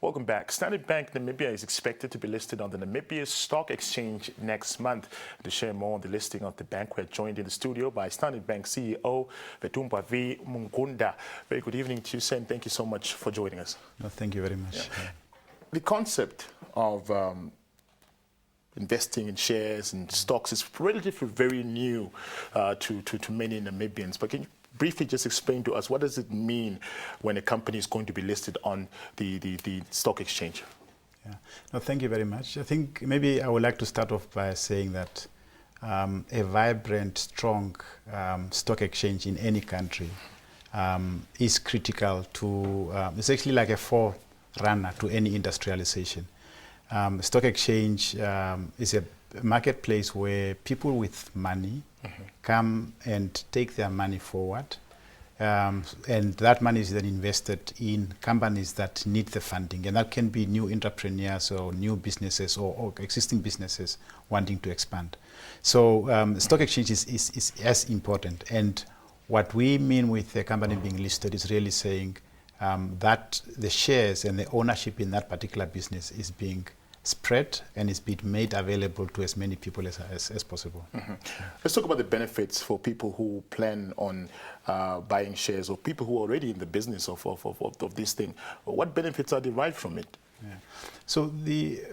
Welcome back. Standard Bank Namibia is expected to be listed on the Namibian Stock Exchange next month. To share more on the listing of the bank, we're joined in the studio by Standard Bank CEO Vetumba V. Mungunda. Very good evening to you, sir, and thank you so much for joining us. No, thank you very much. Yeah. The concept of investing in shares and stocks is relatively very new to many Namibians. But can you briefly just explain to us what does it mean when a company is going to be listed on the stock exchange? Yeah. No, thank you very much. I think maybe I would like to start off by saying that a vibrant, strong stock exchange in any country is critical to, it's actually like a forerunner to any industrialization. Stock exchange is a marketplace where people with money come and take their money forward, and that money is then invested in companies that need the funding, and that can be new entrepreneurs or new businesses or existing businesses wanting to expand. So stock exchange is as important, and what we mean with the company being listed is really saying that the shares and the ownership in that particular business is being spread and is being made available to as many people as possible. Let's talk about the benefits for people who plan on buying shares or people who are already in the business of this thing. What benefits are derived from it? Yeah. So the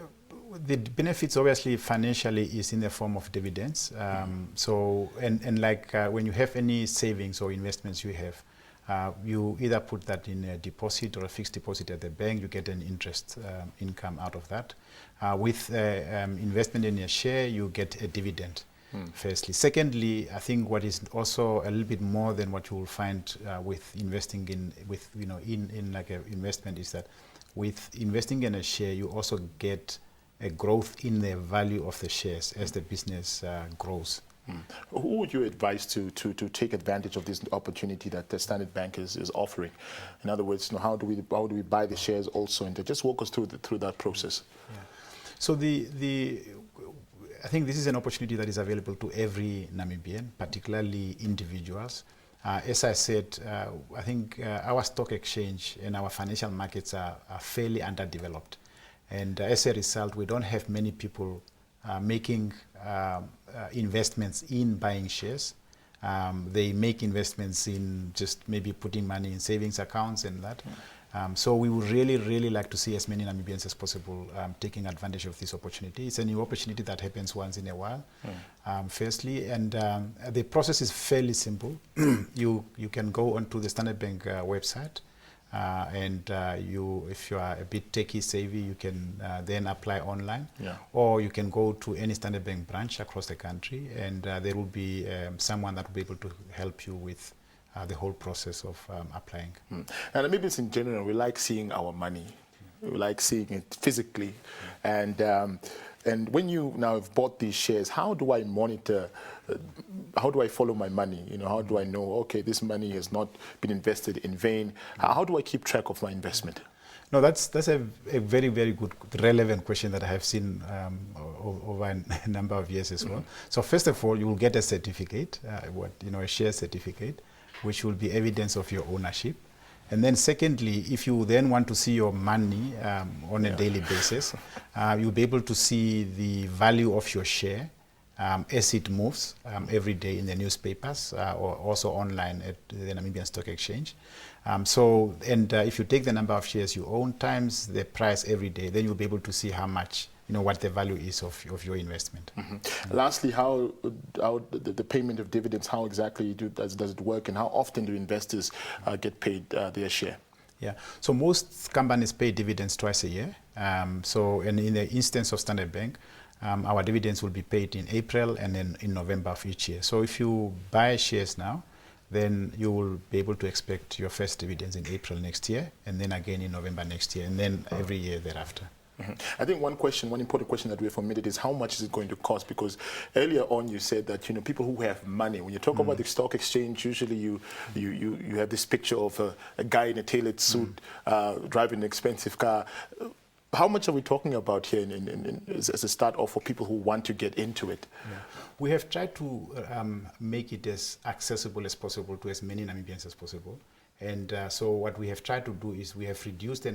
benefits obviously financially is in the form of dividends. So like when you have any savings or investments you have, you either put that in a deposit or a fixed deposit at the bank, you get an interest income out of that. With investment in a share, you get a dividend, firstly. Secondly, I think what is also a little bit more than what you will find with investing in like an investment is that with investing in a share, you also get a growth in the value of the shares as the business grows. Who would you advise to take advantage of this opportunity that the Standard Bank is offering? In other words, how do we buy the shares also? And just walk us through that process. Yeah. So I think this is an opportunity that is available to every Namibian, particularly individuals. As I said, I think our stock exchange and our financial markets are fairly underdeveloped. And as a result, we don't have many people making investments in buying shares. They make investments in just maybe putting money in savings accounts and that. So we would really like to see as many Namibians as possible taking advantage of this opportunity. It's a new opportunity that happens once in a while, firstly. And the process is fairly simple. You can go onto the Standard Bank website. And if you are a bit techie savvy, you can then apply online, or you can go to any Standard Bank branch across the country, and there will be someone that will be able to help you with the whole process of applying. And maybe it's in general, we like seeing our money. We like seeing it physically. And when you now have bought these shares, how do I monitor, how do I follow my money? How do I know, okay, this money has not been invested in vain? How do I keep track of my investment? No, that's a very, very good, relevant question that I have seen over a number of years as well. So first of all, you will get a certificate, a share certificate, which will be evidence of your ownership. And then secondly, if you then want to see your money on a daily basis, you'll be able to see the value of your share as it moves every day in the newspapers or also online at the Namibian Stock Exchange. If you take the number of shares you own times the price every day, then you'll be able to see how much, what the value is of your investment. Lastly, how the payment of dividends, how exactly does it work, and how often do investors get paid their share? Yeah, so most companies pay dividends twice a year. And in the instance of Standard Bank, our dividends will be paid in April and then in November of each year. So if you buy shares now, then you will be able to expect your first dividends in April next year, and then again in November next year, and then every year thereafter. I think one important question that we have omitted is how much is it going to cost? Because earlier on you said that people who have money, when you talk about the stock exchange, usually you have this picture of a guy in a tailored suit driving an expensive car. How much are we talking about here as a start off for people who want to get into it? Yeah. We have tried to make it as accessible as possible to as many Namibians as possible. And so what we have tried to do is we have reduced the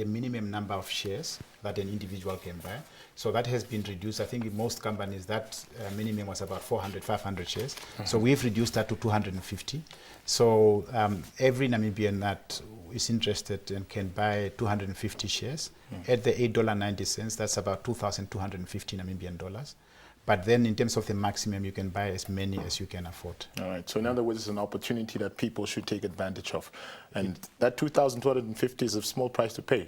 minimum number of shares that an individual can buy. So that has been reduced. I think in most companies that minimum was about 400, 500 shares. So we've reduced that to 250. So every Namibian that is interested and can buy 250 shares at the $8.90, that's about 2,250 Namibian dollars. But then in terms of the maximum, you can buy as many as you can afford. All right. So in other words, it's an opportunity that people should take advantage of. And that 2,250 is a small price to pay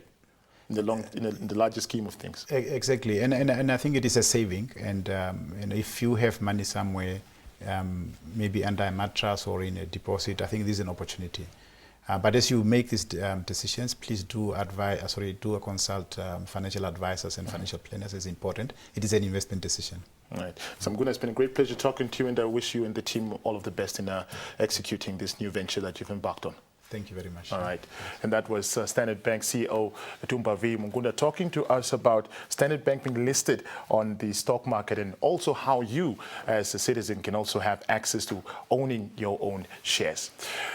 in the larger scheme of things. Exactly. And I think it is a saving. And if you have money somewhere, maybe under a mattress or in a deposit, I think this is an opportunity. But as you make these decisions, please do consult financial advisors and financial planners. It's important. It is an investment decision. All right. So I'm going to spend a great pleasure talking to you, and I wish you and the team all of the best in executing this new venture that you've embarked on. Thank you very much. All right. And that was Standard Bank CEO Tumbavi Mungunda talking to us about Standard Bank being listed on the stock market, and also how you as a citizen can also have access to owning your own shares.